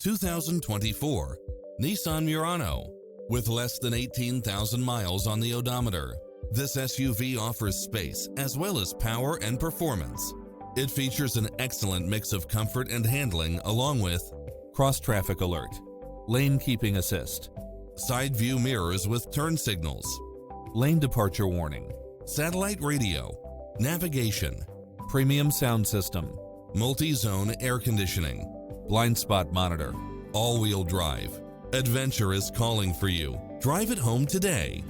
2024 Nissan Murano. With less than 18,000 miles on the odometer, this SUV offers space as well as power and performance. It features an excellent mix of comfort and handling along with cross-traffic alert, lane keeping assist, side view mirrors with turn signals, lane departure warning, satellite radio, navigation, premium sound system, multi-zone air conditioning, blind spot monitor, all-wheel drive. Adventure is calling for you. Drive it home today.